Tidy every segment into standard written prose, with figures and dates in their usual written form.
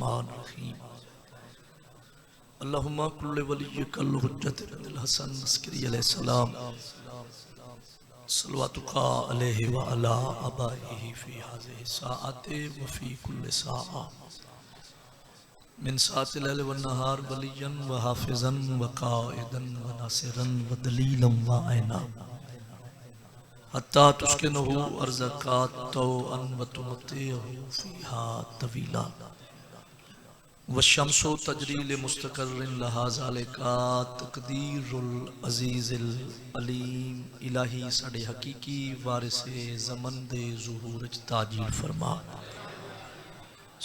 रहमान रहीम। अल्लाहुम्मा कुल्ले वलिय्यकल हुज्जत इब्नुल हसन अस्करी अलैहिस्सलाम सल्लवातुका अलैहि व अला आबाइही फी हाज़िहि साअति व फी कुल्लि साअ मिन साअतिल लैल वन नहार वलिय्यन व हाफ़िज़न व क़ाइदन व नासिरन व दलीलन व ऐना हत्ता तुस्किनुहु अर्ज़का तौअन व तुमतिअहु फ़ीहा तवीला वशम्सु तजरी लिमुस्तक़र्रिन लहा ज़ालिका तक़दीरुल अज़ीज़िल अलीम। इलाही साडे हकीकी वारिसे ज़मन दे ज़ुहूर च ताजील फरमा।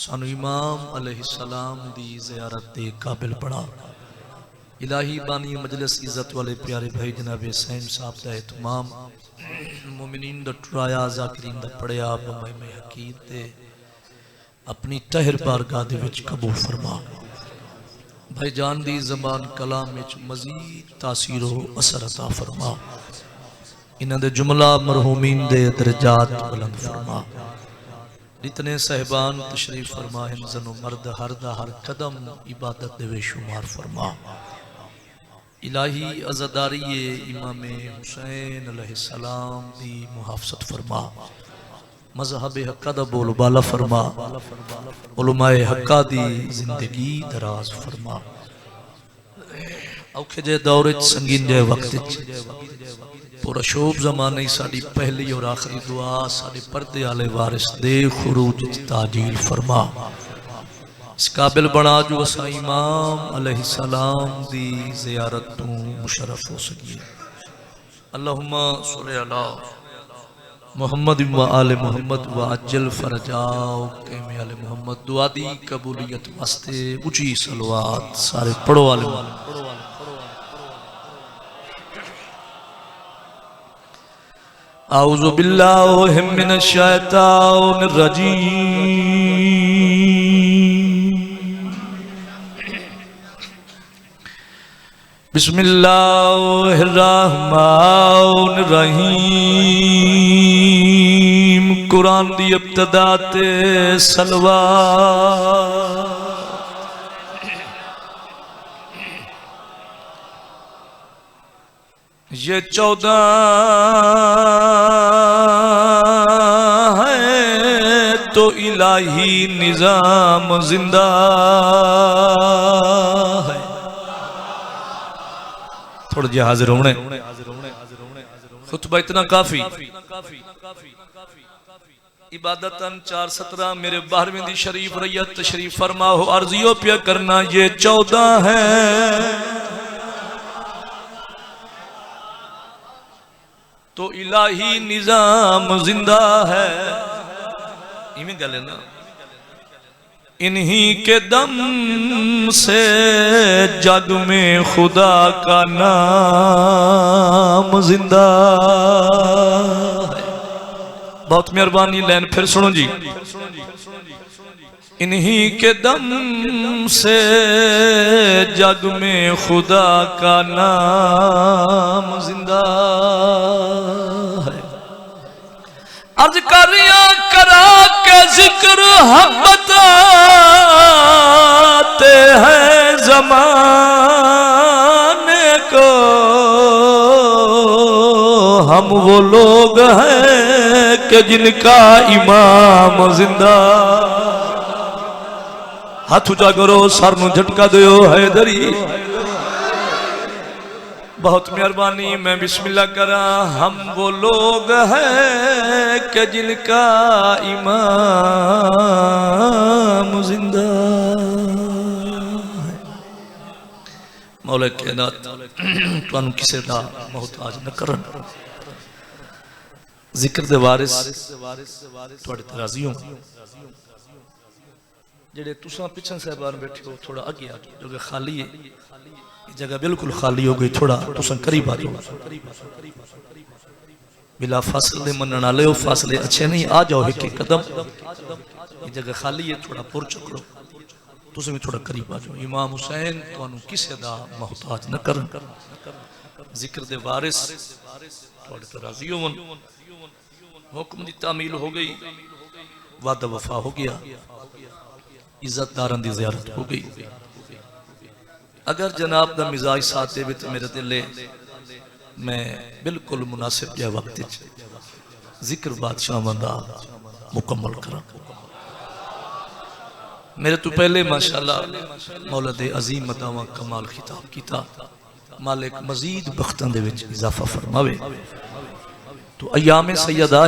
सानू इमाम अलैहिस्सलाम दी ज़ियारत दे काबिल बना। इलाही बानी मजलिस इज़्ज़त वाले प्यारे भाई जनाब सैम साहब दा एहतमाम मोमिनीन दा टुराया ज़ाकिरीन दा पढ़िया बमय हकीम ते अपनी तहर बारगाह दे विच कबूल फरमा। भाई जान दी ज़बान कलाम विच मज़ीद तासीर व असर अता फरमा। इन्हां दे जुमला मरहूमीन दे दरजात बुलंद फरमा। जितने सहबान तशरीफ फरमा हैं जनो मर्द हर दा हर कदम इबादत दे बेशुमार फरमा। इलाही अज़ादारी इमाम हुसैन अलैहिस्सलाम दी मुहाफ़ज़त फरमा। मज़हब हक्का दा बोल बाला फरमा। उलमाए हक्का दी जिंदगी दराज फरमा। औखे जे दौर संगीन जे वक्त पूरा शोभ ज़माने साड़ी पहली और आखिरी दुआ साड़े पर्दे आले वारिस दे खुरूज ताजील फरमा। इस काबिल बना जो असा इमाम अलैहिस्सलाम दी ज़ियारत तू मुशर्रफ हो सकिए। अल्लाहुम्मा सल्लि अला मोहम्मद व आले मोहम्मद व अज्जल फरजाओ के में आले मोहम्मद। दुआ दी कबूलियत वास्ते ऊंची सलवात सारे पढ़ो आले आऊज़ु बिल्लाहि मिनश शैतानिर रजीम। बिस्मिल्लाहिर रहमानिर रहीम। कुरान दी इब्तिदा ते सलवात। ये 14 है तो इलाही निजाम जिंदा है। थोड़ा जी हाजिर होने खुतबा इतना काफी। इबादतन 4:17 मेरे 12वीं दी शरीफ रैयत तशरीफ फरमा हो। अर्जियो पे करना ये 14 है तो इलाही निजाम जिंदा है। इमें गल है ना। इन्हीं के दम से जग में खुदा का नाम जिंदा है। बहुत मेहरबानी लैन फिर सुनो जी। इन्हीं के दम से जग में खुदा का नाम जिंदा है। अर्ज करिया करा के जिक्र हम बताते हैं ज़माने को। हम वो लोग हैं कि जिनका इमाम जिंदा। हाथ ऊंचा करो सर नू झटका दियो हैदरी। बहुत मेहरबानी मैं बिस्मिल्लाह करा। हम वो लोग हैं कि जिनका इमाम जिंदा है। मौला कायनात तुहानू किसे दा मोहताज न करन। जिक्र दे वारिस तुहाडे ते राज़ी हो। जेड़े तुसां पिछन साहबान बैठे हो थोड़ा अगे आ जो कि खाली है। जगह बिल्कुल खाली हो गई। थोड़ा तुसां करीब आ जाओ। बिला फासले मनन वाले हो। फासले अच्छे नहीं आ जाओ एक एक कदम। ये जगह खाली है थोड़ा पुर चकरो। तुसां भी थोड़ा करीब आ जाओ। इमाम हुसैन तुहानू किसे दा मोहताज न करन। जिक्र दे वारिस तुहाडे ते राज़ी होवन। हुक्म दी तामील हो गई। वादा वफा हो गया। इज्जतदारां दी ज़ियारत हो गई। अगर जनाब दा मिजाज साथ दे तो मेरे दिले मैं बिल्कुल मुनासिब जहा वक्त जिक्र बादशाह दा मुकम्मल करा। मेरे तो पहले माशाअल्लाह मौला दे अजीम मदावा कमाल खिताब किया। मालिक मजीद बख्तां दे विच इजाफा फरमावे। तो अयाम सैयदा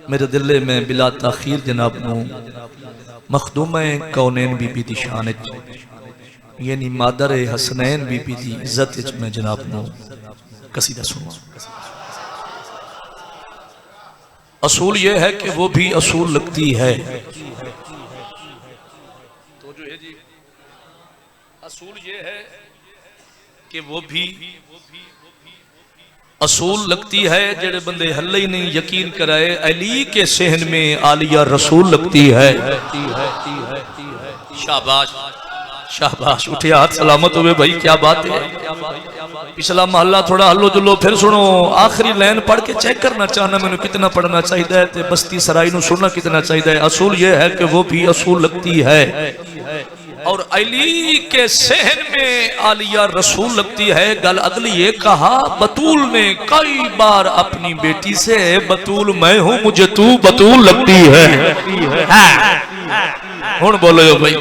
मेरे दिले में बिला ताखीर जनाब नू मखदूम कौनैन बीबी दी शान यानी मादर हसनैन बीबी दी इज्जत में जनाब नू कसीदा सुना। असूल ये है कि वो भी असूल लगती है। तो जो है जी असूल ये है कि वो भी असूल लगती है। जेड़े बंदे हल्ले ही नहीं यकीन कराए अली के सहन में आलिया रसूल लगती है। शाबाश शाबाश, उठे हाथ सलामत हुए भाई, क्या बात है। पिछला महला थोड़ा हल्लो जुलो फिर सुनो। आखिरी लाइन पढ़ के चेक करना चाहना मैंने कितना पढ़ना चाहिए है, बस्ती सराय नू सुनना कितना चाहिए है। असूल ये है कि वो भी असूल लगती है और अली के सहन में आलिया रसूल लगती है। गल अगली ये कहा बतूल ने कई बार अपनी बेटी से, बतूल मैं हूं मुझे तू बतूल लगती है। हुण बोलो भाई,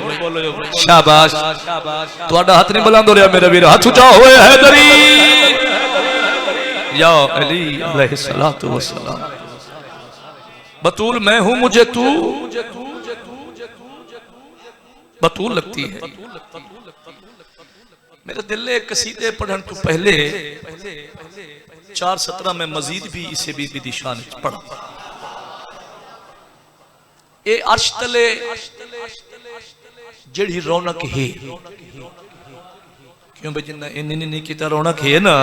शाबाश। तुहाडा हाथ नहीं बुलंद हो रहा मेरा वीर, हाथ उठा होए हैदरी या अली अलैहिस्सलातु वस्सलाम। बतूल मैं हूं मुझे तू बतूल लगती है। मेरे दिल ने कसीदे पढ़ने तो पहले 4:17 में मजीद भी इसे बीबी दी शान पढ़ा। ए अर्श तले जेड़ी रौनक है, क्यों भाई जिन्ना इन्नी नहीं किता रौनक है ना,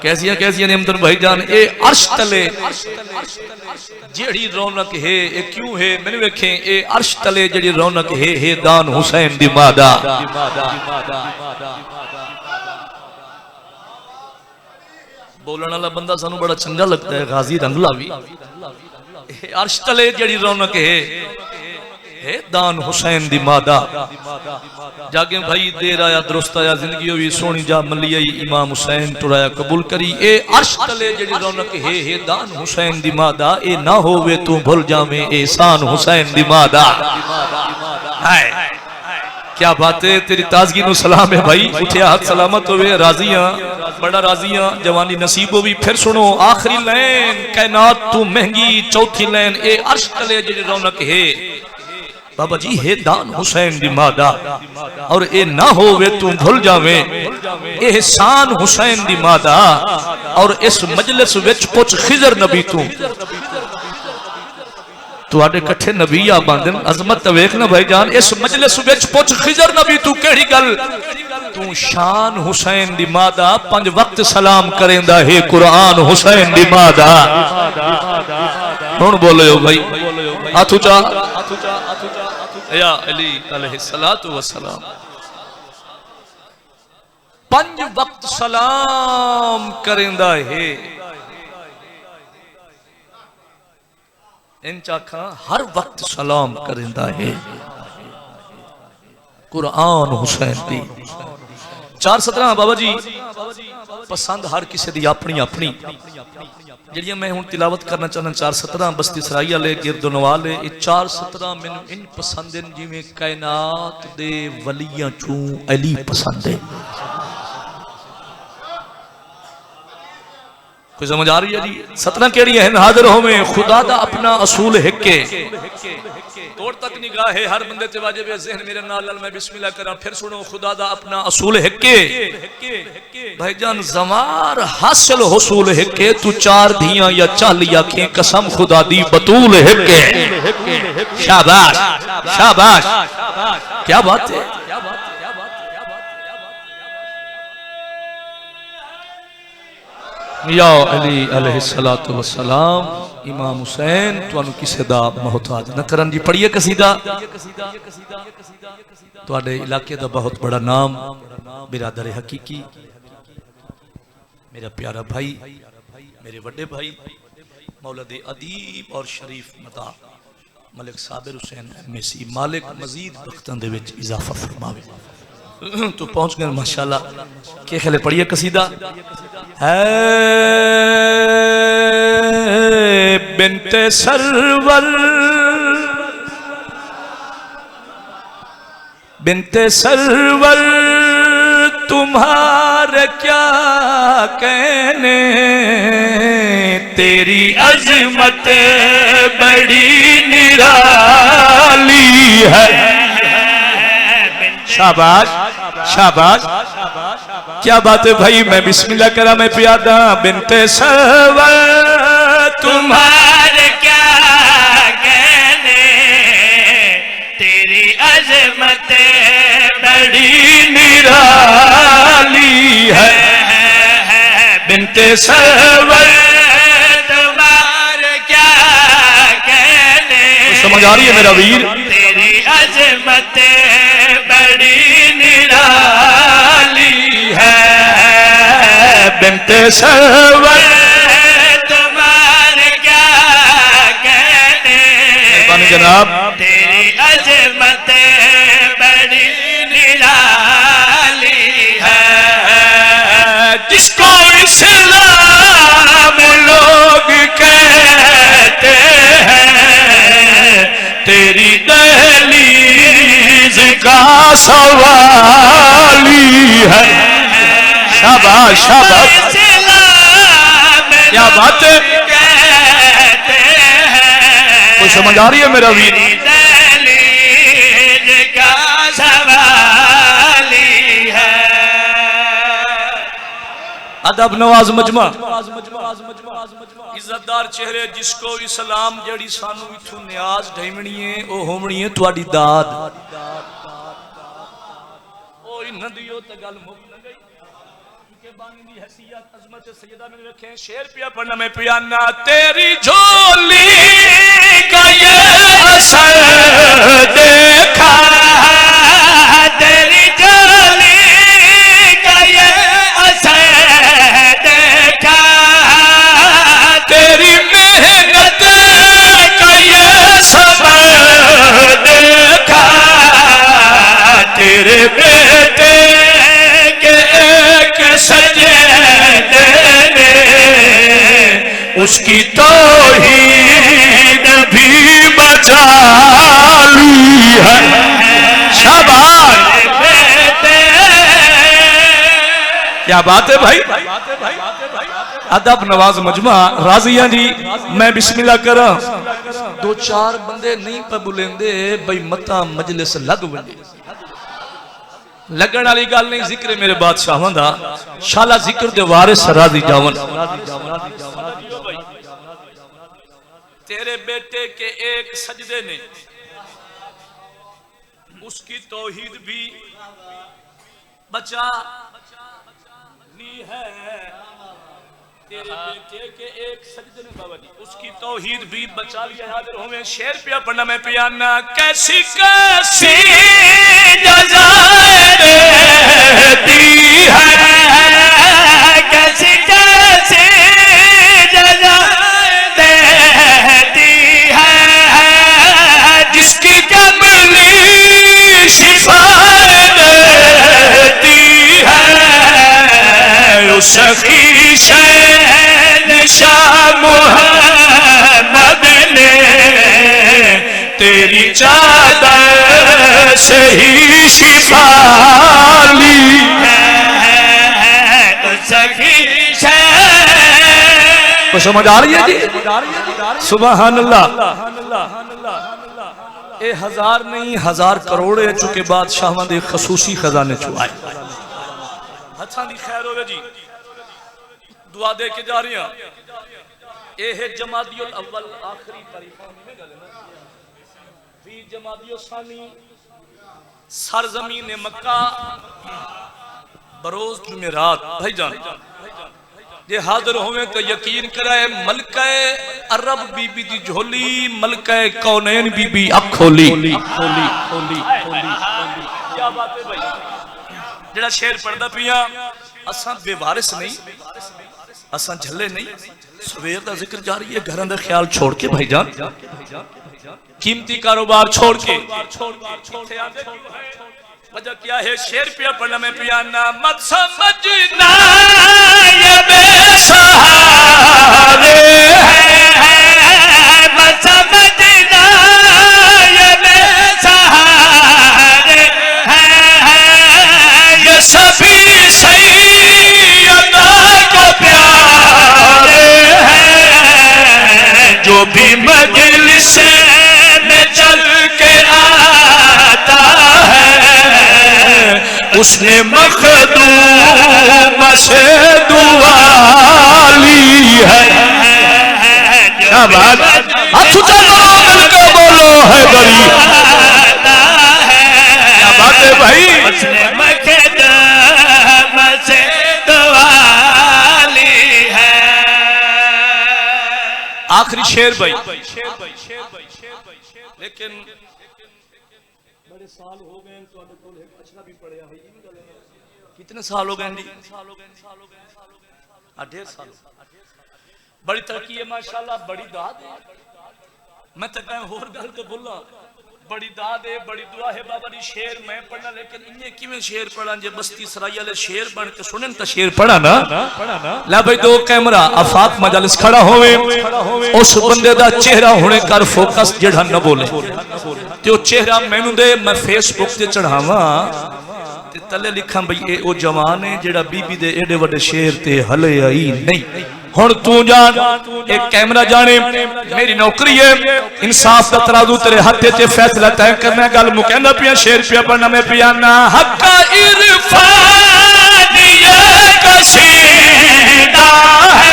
कैसिया कैसिया नियमतन भाईजान। ए अर्श तले जेड़ी रौनक है ए क्यों है मैंने वेखे। ए अर्श तले जेड़ी रौनक है दान हुसैन दी मादा। बोलने वाला बंदा सानू बड़ा चंगा लगता है, गाजी रंगला भी। अर्श तले जेड़ी रौनक है दान हुसैन दी मादा। जागे भाई देर आया दुरुस्त आया, जिंदगी भी सोनी जा मली आई, इमाम हुसैन टुराया कबूल करी। ए अर्श तले जेड़ी रौनक है दान हुसैन दी मादा। ए ना होवे तू भूल जावे एहसान हुसैन दी मादा। हाय क्या बात है, तेरी ताजगी नु सलाम है भाई। उठे हाथ सलामत होवे, राजियां बड़ा राजियां, जवानी नसीब होवी। फिर सुनो आखिरी लाइन, कायनात तू महंगी चौथी लाइन। ए अर्श तले जेड़ी रौनक है बाबा जी है दान हुसैन दी मादा। और ए ना होवे तू भूल जावे एहसान हुसैन दी मादा। और इस मजलिस विच कुछ खिजर नबी तू तुहाडे कट्ठे नबी आ बांधन अजमत वेख ना भाई जान। इस मजलिस विच पुछ खिजर नबी तू केड़ी गल, तू शान हुसैन दी मादा। 5 वक्त सलाम करेंदा है कुरान हुसैन दी मादा। हुण बोलो भाई, हाथ उचा या अली अलैहिस्सलातु वस्सलाम। 5 वक्त सलाम करेंदा है। इंचाखा हर वक्त सलाम करेंदा है कुरान हुसैन दी। 4:17 बाबा जी पसंद हर किसी दी अपनी अपनी। जिहड़ियां मैं हुण तिलावत करना चाहना 4:17 बस्ती सराई वाले गिरदनवाल। 4:17 मैनू इन पसंद जिवें कायनात दे वलियां चों अली पसंद है। कोई समझ आ रही है जी? 17 केड़ी है हाजिर होवे। खुदा दा अपना असूल हिके, तोड़ तक निगाह है हर बंदे ते वाजिब है ज़हन मेरे नाल मैं बिस्मिल्लाह करा। फिर सुनो खुदा दा अपना असूल हिके। भाईजान ज़मार हासिल हुसूल हिके। तू 4 धियां या 40 आंखें कसम खुदा दी बतूल हिके। शाबाश शाबाश, क्या बात है। या अली अलैहिस्सलातु वस्सलाम। इमाम हुसैन तुहानू किसे दा मोहताज न करन जी। पढ़िए कसीदा। तुहाडे इलाके दा बहुत बड़ा नाम बिरादर हकीकी, मेरा प्यारा भाई, मेरे बड़े भाई मौला दे अदीब और शरीफ मता मलिक साबिर हुसैन एमएसी मालिक मजीद वक्तां दे विच इजाफा फरमावे। तो पहुंच गए माशाल्लाह। के खले पढ़िए कसीदा है बिनते सरवर बिनते सरवर तुम्हारे क्या कहने तेरी अजमत बड़ी निराली है। शाबाश शाबाश क्या बात है भाई। मैं बिस्मिल्लाह करा मैं प्यादा बिनते सरवर तुम्हारे क्या कहने तेरी अजमत बड़ी निराली है। बिनते सरवर तुम्हारे क्या कहने समझ आ रही है मेरा वीर। तेरी अजमत बड़ी निराली है। बिनते सरवर तुम्हारे क्या कहने जनाब तेरी अजमत बड़ी निराली है। जिसको इस्लाम लोग कहते हैं तेरी दहलीज का सवाली है। शाबाश शाबाश क्या बात है। कोई समझ आ रही है मेरा वीर। दहलीज का सवाली है। अदब नवाज मजमा इज्जतदार चेहरे जिसको इस्लाम जड़ी सानू इथों न्याज ढैवनी है ओ होवनी है तुहाडी दाद। ओ इन्हां दियो ते गल मुक न गई के बानी दी हैसियत अजमत सैयदा में रखे शेर पिया पढ़ना मैं पियाना तेरी झोली का ये असर देखा तेरी झोली का ये असर देखा तेरी मेहनत का ये सबर देखा तेरे बेटे के एक सजदे ने उसकी तौहीद भी बचा ली है। शाबाश क्या बात है भाई। अदब नवाज मजमा राजिया जी मैं बिस्मिल्लाह करा। दो चार बंदे नहीं पे बुलेंदे भाई मता मजलिस लग वजे लगन वाली गल नहीं। जिक्र मेरे बादशाह दा शाला जिक्र दे वारिस राजी जावन। तेरे बेटे के एक सजदे ने उसकी तौहीद भी बचा ली है। तेरे बेटे के एक सजदे ने बाबा जी उसकी तौहीद भी बचा लिया। हाजिर हो मैं शेर पिया पढ़ना मैं पियाना कैसी कैसी जज़ाएं देती है कैसी कैसी जज़ाएं देती है जिसकी कमली शिफाएं देती है उस सखी शहंशाह मुहम्मद ने तेरी चादर से ही शिफा ली तो समझ आ रही है जी। सुभान अल्लाह। ए हजार नहीं हजार करोड़ चुके बादशाहां दे खसूसी खजाने चुआए। हथां दी खैर होवे जी दुआ दे के जा रही हां। ए है जमादियुल अव्वल आखिरी तारीख में गल ना फी जमादियुल सानी सरजमीन मक्का बरोज जुमेरात भाईजान जे हाजिर होवे तो यकीन कराए मलका अरब बीबी दी झोली मलका कौनैन बीबी अख खोली। क्या बात है भाई। जेड़ा शेर पढ़दा पिया असां बेवारिस नहीं असां झल्ले नहीं। सवेर दा जिक्र जारी है घरां दा ख्याल छोड़ के भाईजान कीमती कारोबार छोड़ के वजह क्या है? शेर पिया पढ़ना में पियाना मत समझना ये बेसहारे हैं, मत समझना ये बेसहारे हैं, ये सभी सैयदा को प्यारे हैं, जो भी मजलिस में चल के आता है उसने मखदूम से दुआ ली है। क्या बात, हाथ ऊंचा करो मिलकर बोलो है बड़ी, क्या बात है भाई। उसने मखदूम से दुआ ली है। आखिरी शेर भाई, लेकिन बड़े साल हो गए तो अच्छा भी पड़े भाई। कितने साल हो गए? 1.5 साल। बड़ी तरक्की है माशाल्लाह, बड़ी दाद है। मैं तो कहीं होर गल तो बोला, बड़ी दाद है, बड़ी दुआ है बाबा दी। शेर मैं पढ़ना, लेकिन इन्हें किवें शेर पढ़ा जे बस्ती सराय वाले शेर बन के सुनन तो शेर पढ़ा ना। ला भाई दो कैमरा आफाक मजलिस खड़ा होवे, उस बंदे दा चेहरा होने कर फोकस जेड़ा न बोले ते ओ चेहरा मैनू दे, मैं फेसबुक ते चढ़ावा ते तले लिखा भाई ए ओ जवान है जेड़ा बीबी दे एडे वड्डे शेर ते हले आई नहीं। हुण तू जान, एक कैमरा जाने मेरी नौकरी है, इंसाफ का तराजू तेरे हाथ च फैसला तय करना। गल मुकैंदा पिया, शेर पिया पढ़ना में पियाना हक्का इरफान ये कसीदा है,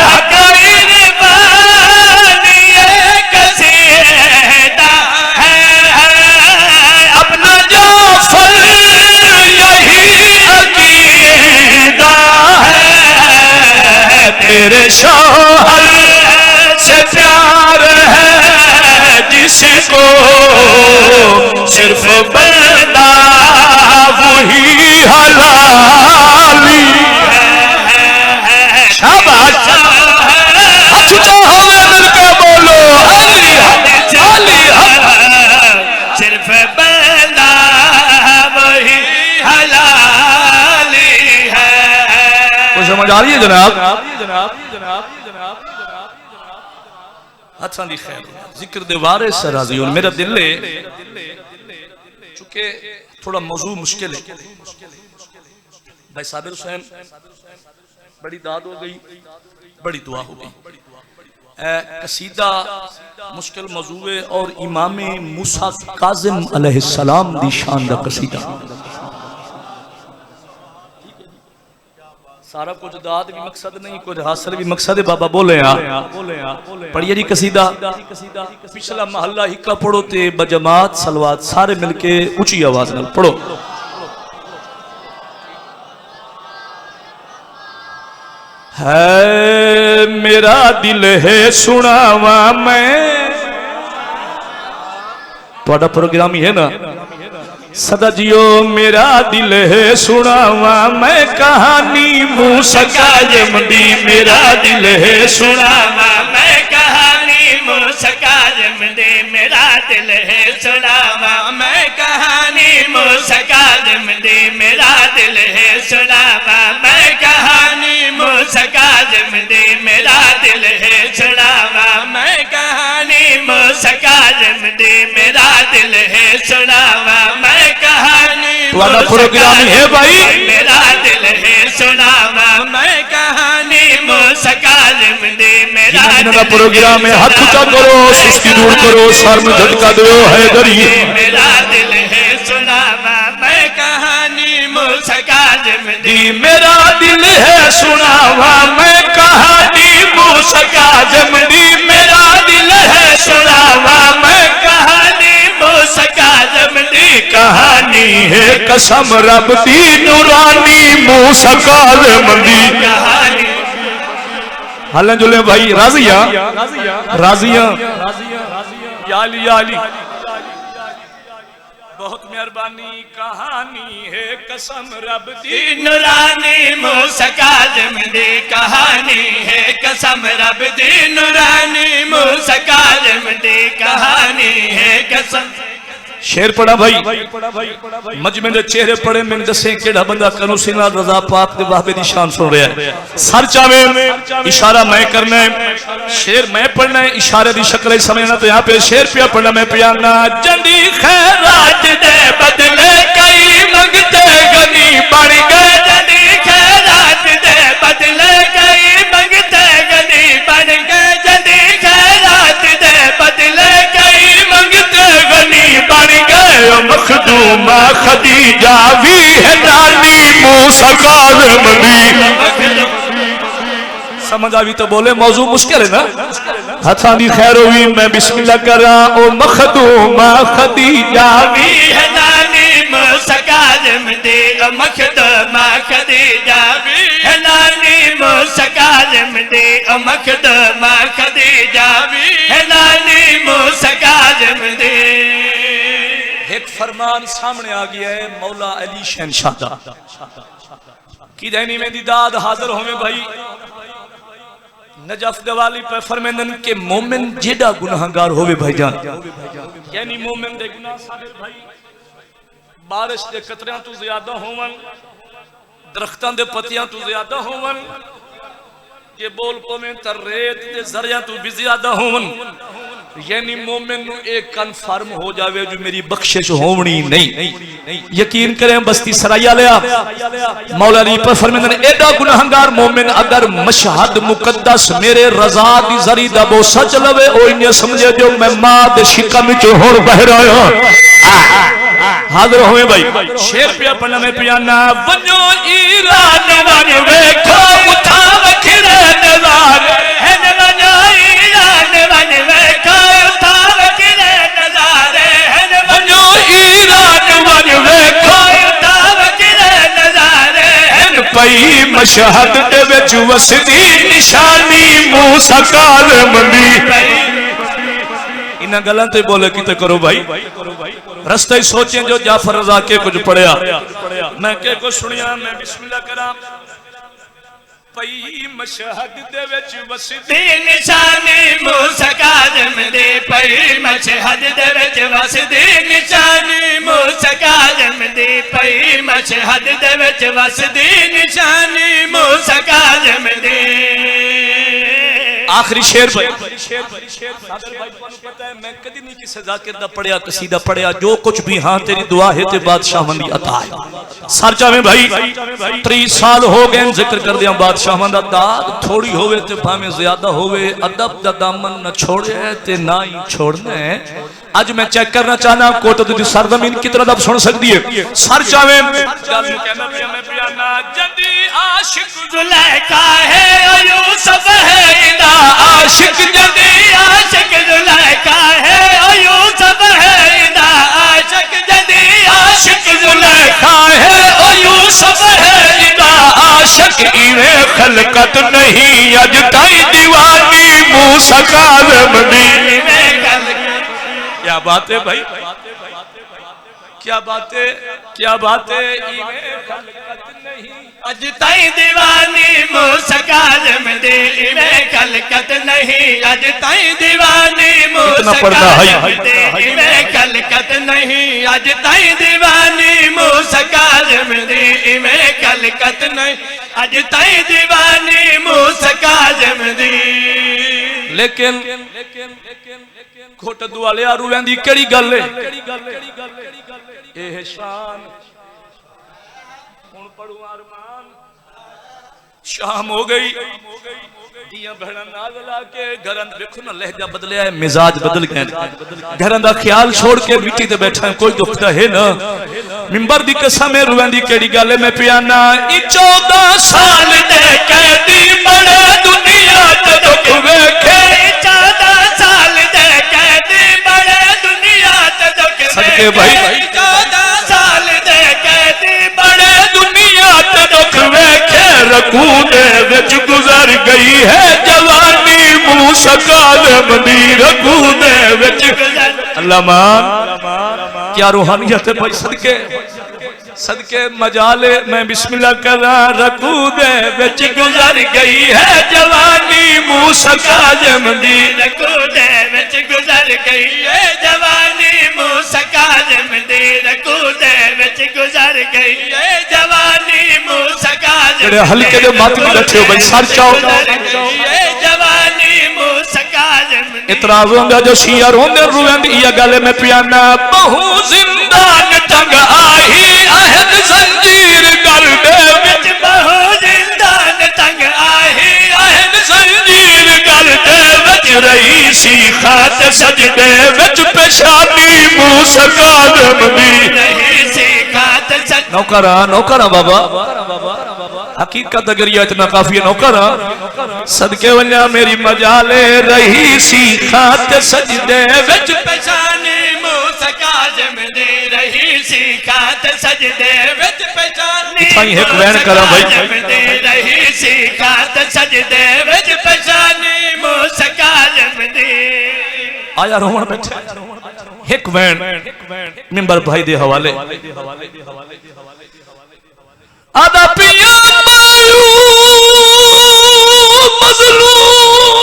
हक्का इरफान ये कसीदा है, अपना जाफर यही अकीदा है, तेरे शौहर से प्यार है जिसको सिर्फ बंदा वही हलाली है। शाबाश, हाथ ऊंचा होवे मिलकर बोलो अली अली, सिर्फ बंदा वही हलाली है। कुछ समझ आ रही है जनाब? अच्छा दी खैर जिक्र दे वारिस राजी और मेरा दिल है, चूंकि थोड़ा मौजू मुश्किल है। भाई साबिर हुसैन, बड़ी दाद हो गई, बड़ी दुआ हो गई। कसीदा मुश्किल मौजू है और इमाम मूसा काज़िम अलैहिस्सलाम दी शान दा कसीदा। सारा कुछ दाद भी मकसद नहीं, कुछ हासिल भी मकसद है। बाबा बोले पढ़िए जी कसीदा। पिछला महल्ला हिक्का पढ़ो ते बजमात सलवात सारे मिलके ऊंची आवाज नाल पढ़ो। है मेरा दिल है सुनावा मैं, थोड़ा प्रोग्राम ही है ना सदा जियो। मेरा दिल है सुनावा मैं कहानी मूसा काज़िम दी, मेरा दिल है सुनावा मैं कहानी मूसा काज़िम दी, मेरा दिल है सुनावा मैं कहानी मूसा काज़िम दी, मेरा दिल है सुनावा मैं कहानी मूसा काज़िम दी, मेरा दिल है सुनावा मैं कहानी मूसा काज़िम दी, मेरा दिल है सुनावा मैं कहानी। तुम्हारा प्रोग्राम है भाई, मेरा दिल है सुनावा मैं कहानी मूसा काज़िम दी, मेरा प्रोग्राम है। हाथ ऊंचा करो, सुस्ती दूर करो, सर में झटका दो है दरी। मेरा दिल है सुनावा मैं कहानी मूसा काज़िम दी, मेरा दिल है सुनावा मैं कहानी मूसा काज़िम दी, मेरा दिल है सुनावा मैं कहानी मूसा काज़िम दी। कहानी है कसम रब दी नूरानी मूसा काज़िम दी कहानी। हलन जुले भाई राजिया राजिया या अली बहुत मेहरबानी कहानी है कसम रब दी नूरानी मूसा काज़िम दी कहानी है कसम रब दी नूरानी मूसा काज़िम दी कहानी है कसम। शेर पढ़ा भाई मजमे दे चेहरे पढ़े मैंने दसे केड़ा बंदा कनु सिना रजा पाक दे बाबे दी शान सुन रहा है। सर चावे इशारा मैं करना है, शेर मैं पढ़ना है, इशारे दी शक्ल समझना। तो यहाँ पे शेर पिया पढ़ना मैं पियाना। जंदी खैरात दे बदले कई मंगते गनी बढ़ गए। जंदी खैरात दे बदले कई मंगते गनी बढ़ गए। जंदी खैरात दे बदले कई मंगते गनी बढ़ गए। मखदूमा खदीजा भी है नानी मूसा काज़िम दी। समझ आवी तो बोले मौजू मुश्किल है ना। हथा दी खैर हुई मैं बिस्मिल्लाह करा। ओ मखदूमा खदीजा भी है नानी मूसा काज़िम दी। मखदूमा खदीजा भी है नानी मूसा काज़िम दी। मखदूमा खदीजा भी है नानी मूसा काज़िम दी। एक फरमान सामने आ गया है मौला अली शहनशाह दा की दैनी में दीदाद हाजिर होवे भाई। नजफ दवाली पे फरमांदन के मोमिन जेड़ा गुनाहगार होवे भाईजान, यानी मोमिन दे गुनाह साबिर भाई बारिश दे कतरियां तो ज्यादा होवन, दरख्तां दे पत्तियां तो ज्यादा होवन, ये बोल पवे तर रेत दे जरिया तो भी ज्यादा होवन। यानी मोमिन नु एक कन्फर्म हो जावे जो मेरी बख्शिश होवनी नहीं। यकीन करें बस्ती सराया लिया मौला अली पर फरमांदन एडा गुनाहगार मोमिन अगर मशहद मुकद्दस मेरे रजा दी जरी दा बोसा चलवे ओ इने समझे जो मैं मां दे शिकम विच हुण बह रहा हाजिर होवे भाई। शेर पिया पढ़ना में पियाना। वनो ईरान वन वेखो उठा वखरे नज़ारे है वनो ईरान वन वेखो उठा वखरे नज़ारे है वनो ईरान वन वेखो उठा वखरे नज़ारे है पई मशहद दे विच वसदी निशानी मूसा काज़िम दी। इन गलों ते बोले किते करो भाई रस्ते ही सोचे जो जाफर रजा के कुछ पढ़िया मैं के कुछ सुनिया। मैं बिस्मिल्लाह करा। पई मशहद दे विच वसदी निशानी मूसा काज़िम दी। पई मशहद दे विच वसदी निशानी मूसा काज़िम दी। पई मशहद दे विच वसदी निशानी मूसा काज़िम दी। आखिरी शेर भाई पता है मैं कदी नहीं किसी जाकिर दा पढ़िया कसीदा पढ़िया जो कुछ भी हाँ तेरी दुआ है ते बादशाह दी अता है। सर चावे भाई 30 साल हो गए जिक्र कर दिया बादशाह दा दाद थोड़ी होवे ते भावे ज्यादा होवे अदब दा दामन न छोड़े ते ना ही छोड़ना है। आज मैं चेक करना चाहना कोट दी सरजमीन कितना दब सुन सकती है। सर चावे जदी आशिक जुलेखा है यूसुफ है इदा आशिक। जदी आशिक जुलेखा है यूसुफ है इदा आशिक। जदी आशिक जुलेखा है यूसुफ है इदा आशिक। इवे खलकत नहीं अज ताई दीवानी मूसा काज़िम दी। क्या बात है भाई, क्या बात है, क्या बात है। अज ताई दीवानी मूसा काज़िम दी। इवें खलकत नहीं अज ताई दीवानी मूसा काज़िम दी। इवें खलकत नहीं अज ताई दीवानी मूसा काज़िम दी। इवें खलकत नहीं अज ताई दीवानी मूसा काज़िम दी। लेकिन खोट दुआले रूवें दी केड़ी गल है। एह शान हुण पढ़ू अरमान शाम हो गई दियां बहना नाल ला के घरां देखो ना लहजा बदलिया है मिजाज बदल गए। घरां दा ख्याल छोड़ के मिट्टी ते बैठा है कोई दुख है ना। मिंबर दी कसम है रूवें दी केड़ी गल है मैं पियाना। 14 साल दे कैदी बड़े दुनिया ते दुख वेखे। 14 साल दे कैदी बड़े दुनिया ते दुख सदके भाई 14 साल दे कैदी बड़े दुनिया ते दुख वेखे। रकू दे विच गुजर गई है जवानी मूसा काज़िम दी। रकू दे विच अल्लाह मान क्या रूहानियत है भाई। सदके सदके मजाले मैं बिस्मिल्लाह करा रकू दे विच गुजर गई है जवानी मूसा काज़िम दी। रकू दे विच गुजर गई है जवानी मूसा काज़िम दी। रकू दे विच गुजर गई है जवानी मूसा काज़िम दी। हल्के दे मत में बैठे हो भाई सर चाओ जवानी मूसा काज़िम दी। इतराज होंदा जो शिया रोंदे रुवेंद ये गल में पियाना बहु जिंदान टंग आई अहद जंजीर कर दे विच बहु जिंदान टंग आई अहद जंजीर कर दे विच रही सी खात सजदे विच पेशानी मूसा काज़िम दी। रही सी खात सजदे नौकरा बाबा हकीकत अगर ये इतना काफी है नौकरा सदके वन्या मेरी मजाले रही सी खात सजदे विच पेशानी मूसा काज़िम दी। रही सी खात सजदे विच पेशानी इथाई एक वैन करा भाई। रही सी खात सजदे विच पेशानी मूसा काज़िम दी। आया रोहन बैठे एक वैन मिंबर भाई दे हवाले आदा पिया मायूब मजलूम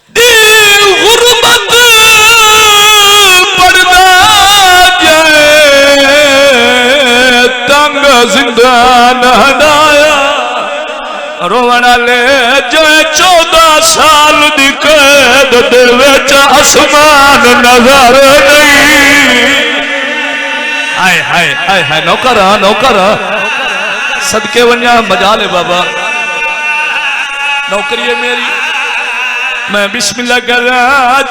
दी गुरबत पड़दा जाए तंग जिंदान हदाया रोवण ले जाए 14 साल दी कैद दे विच आसमान नजर नहीं। हाय हाय हाय हाय नौकरा सदके वन्या मजा ले बाबा नौकरी है मेरी मैं बिस्मिल्लाह करा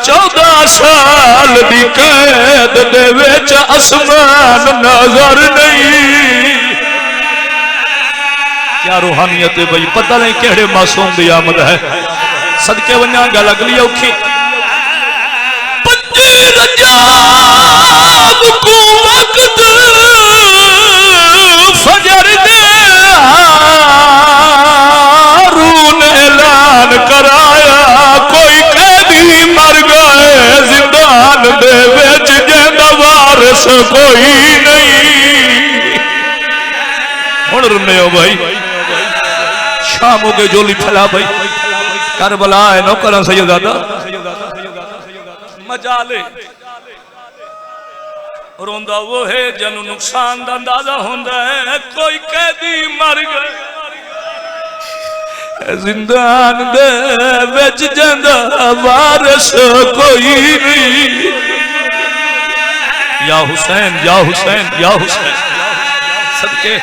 14 साल दी कैद दे विच आसमान नजर नहीं। क्या रूहानियत है भाई पता नहीं केड़े मासूम दी आमद है। सदके वन्या गल अगली औखी पंजी रजाब को वक्त फजर दे हारून ऐलान कराया कोई कैदी मर गए जिंदान दे विच जिंदा वारिस कोई नहीं। हुण रुने हो भाई शाम हो गई जोली फैला भाई करबला है नौकरा सैयदादा मजाले रोंदा वो है जनु नुकसान दा अंदाजा होंदा है कोई कैदी मर गए जिंदान दे विच जिंदा वारिस कोई नहीं। या हुसैन या हुसैन या हुसैन सदके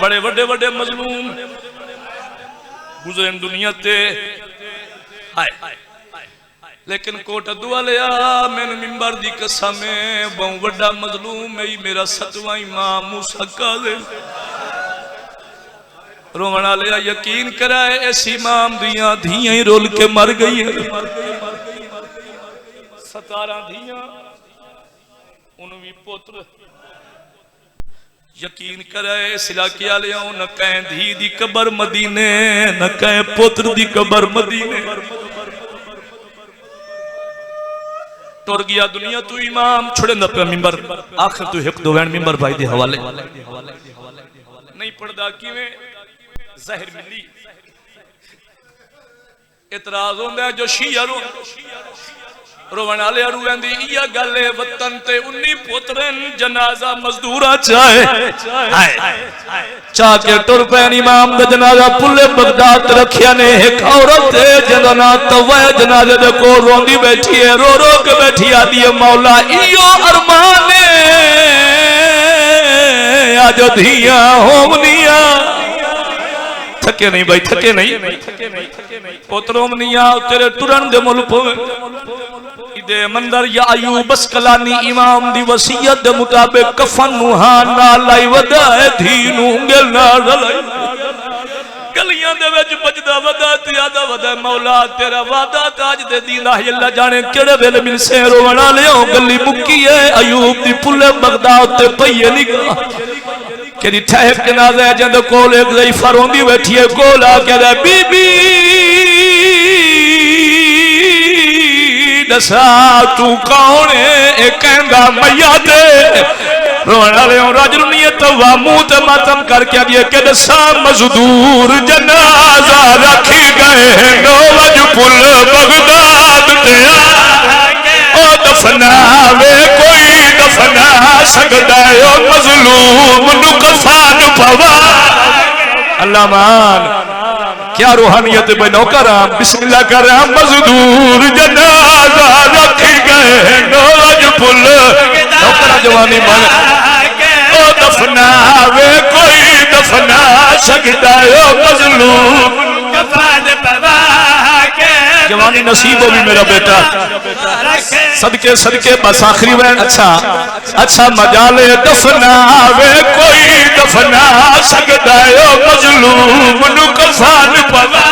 बड़े बड़े बड़े मजलूम गुजरे दुनिया ते हाय लेकिन कोट दुआ लिया मैंने मिंबर दी कसम बहु बड़ा मजलूम है मेरा 7वां इमाम मूसा काज़िम रोवण लिया यकीन कराए इस इमाम दियां धियां ही रोल के मर गई है 17 धियां 19 पुत्र यकीन कराए इस इलाके वाले न कह धी दी कबर मदीने न कह पुत्र दी कबर मदीने टुर गया दुनिया तू इमाम छुड़े न पे मिंबर आखिर तू एक दो वैन मिंबर भाई दे हवाले नहीं पढ़दा किवें ज़ाहिर मिली इतराज होंदा जो शिया रोवण वाले रुवेंदी इया गल है वतन ते 19 पुत्रन जनाजा मजदूरा चाहे चा के टुर पैन इमाम दा जनाजा पुले बगदाद रखिया ने एक औरत है जदा ना तवा जनाजे दे कोल रोंदी बैठी है रो रो के बैठी आदी है मौला इयो अरमान है आज धियां होवनिया थके नहीं भाई थके नहीं पुत्रों मनिया तेरे टुरन दे मुल पवे दे मंदर या अयूब अस्कलानी इमाम दी वसीयत दे मुताबिक कफन मुहान नाल लाई वदा है धी नू गल नाल लाई गलियां दे विच बजदा वदा ते यादा वदा मौला तेरा वादा ताज दे दीन अल्लाह जाने केड़े वेले मिलसे रोवण वालियो गली मुक्की है अयूब दी पुले बगदाद ते पईए निगाह केदी ठहक जनाजा जंद कोल एक ज़ईफा रोंदी बैठी है कोल आ के बीबी दसा तू कौन है? कहंदा मैया दे रोने वाले रजनीयत वा मुंह ते मातम करके आगे के दसा मजदूर जनाजा रखी गए नौवज पुल बगदाद ते ओ दफनावे कोई दफना सकदा ओ मजलूम नु कफन पवा। अल्लाह मान क्या रूहानियत में नौकर बिस्मिल्लाह कर मजदूर जनाजा रखी गए नौवज पुल नौकर जवानी मन ओ दफनावे कोई दफना सकदा ओ मजलूम कफन पवा। जवानी नसीब हो भी मेरा बेटा सदके सदके बस आखिरी वैन अच्छा मजाले दफनावे कोई दफना सकदा ओ मजलूम नु कफन पवा।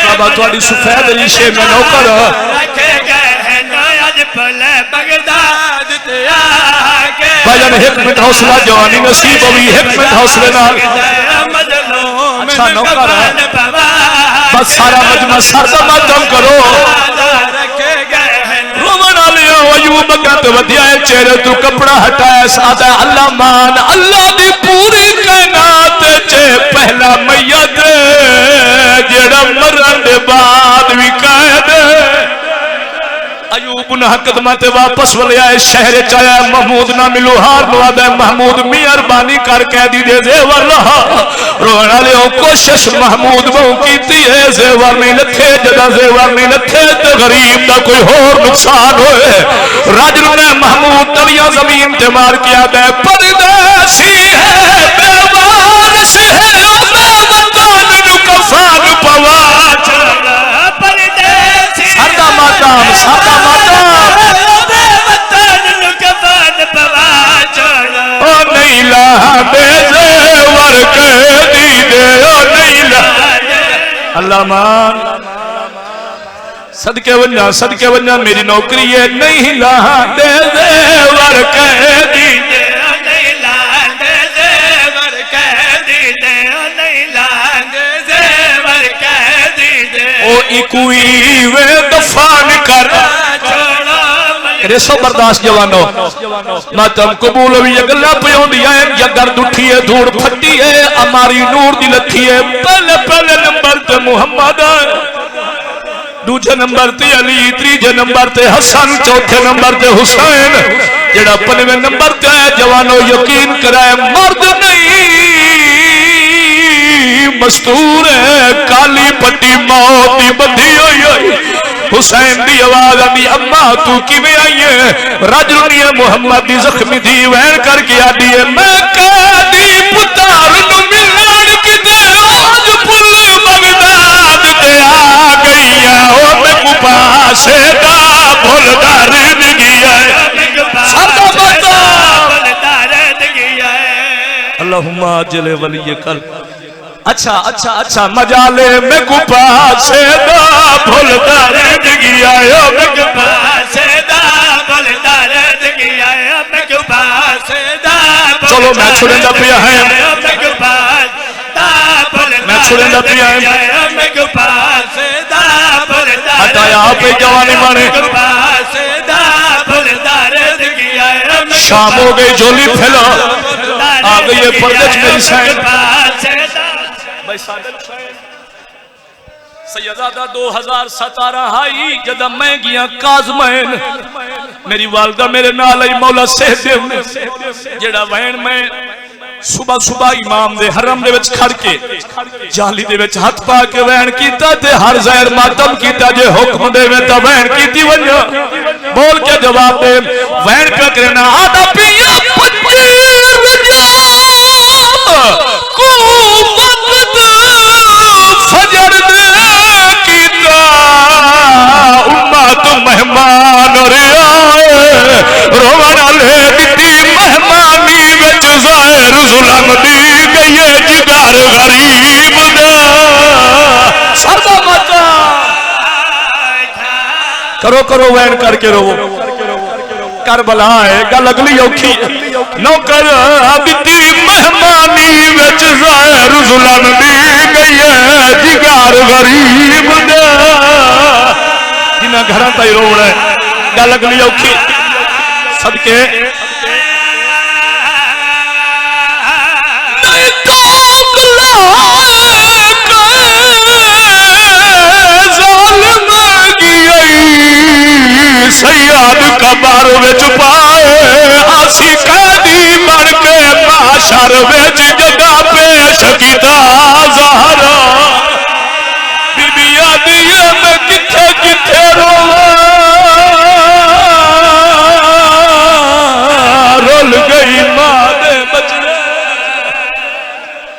बाबा थोड़ी सफेद रीशे में नौकर रखे गए हैं नौज पुल बगदाद ते आके भाईजान एक मिनट हौसला जवानी नसीब हो भी एक मिनट हौसले नाल अच्छा नौकर बस सारा मजमा सरदा मातम करो रोमन आलिया अयूब गत वधिया चेहरे तू कपड़ा हटाया सादा अल्लाह मान अल्लाह दी पूरी कायनात च पहला मैयत जेड़ा मरन दे बाद भी कायद अयूब न हकदमा ते वापस वले आए शहर च आया महमूद ना मिलो हार नवादा महमूद मेहरबानी कर कैदी दे जेवर रहा रोने वाले कोशिश महमूद बहु कीती है जेवर नहीं लथे जदा जेवर नहीं लथे तो गरीब का कोई होर नुकसान होए रजल ने महमूद तलियां जमीन ते मार किया दे परदेसी है बेवारस है मैं वतन नु कफन पवा परदेसी सादा मातम वतन नु कफन पवा ओ नहीं ला दे जेवर के दी दे ओ नहीं ला अल्लाह मान सदके वन्ना मेरी नौकरी है नहीं ला दे जेवर के दी दे ओ नहीं ला दे जेवर के दी दे ओ नहीं ला दे जेवर के दी दे ओ इकुई वे दफन कर रेसो बर्दाश्त जवानो मातम कबूल भी गल्ला पयोंदियां या गर्द उठी है धूड़ फटी है हमारी नूर दी लथी है पहले नंबर ते मुहम्मद दूजे नंबर ते अली तीजे नंबर ते हसन चौथे नंबर ते हुसैन जेड़ा पंजवें नंबर ते है जवानो यकीन कराए मर्द नहीं मस्तूर है काली पट्टी मौत दी बंधी हुई हुसैन दी आवाज आंदी अम्मा तू किवें आई है रजनी मुहम्मद दी जख्मी दी वैन करके आदी है मैं कैदी पुतार नु मिलन किते आज पुल बगदाद ते आ गई है ओ मैं पासे दा भुलदा रह गया है सादा बता भुलदा रह गया है अल्लाहुम्मा अजले वली कल अच्छा मजाले में गुपा से दा भुलदा रह गया है मैं गुपा से दा भुलदा रह गया है मैं गुपा से दा चलो मैं छुड़ेंदा पिया है मैं गुपा दा भुलदा मैं छुड़ेंदा पिया है मैं गुपा से दा भुलदा हटाया पे जवानी माने गुपा से दा भुलदा रह गया है शाम हो गई झोली फैला आ गई है परदेश मेरी सैन सैयदादा 2017 आई जदा मैं गया काज़मैन मेरी वालदा मेरे नाल आई मौला सहदेव ने जेड़ा वैन मैं सुबह इमाम दे हरम दे विच खड़ के जाली दे विच हाथ पा के वैन कीता ते हर ज़हर मातम कीता जे हुक्म देवे ता वैन कीती वन्य बोल के जवाब दे वैन पे करना आदा पिया फजर दे कीता उम्मत मेहमान रोवन ले दी मेहमानी विच ज़ाहिर जुल्म दी गई जिगर गरीब दा सरदा मचा करो वैन करके रोवो करबला है गल अगली औखी नौकर दी मेहमानी विच ज़ाहिर जुल्म दी गई है जिगर गरीब दा जिन्हें घर ताई रोवना है गल अगली औखी सदके सैयद कबर विच पाए आसी कैदी बन के माशर विच जगह पेश कीता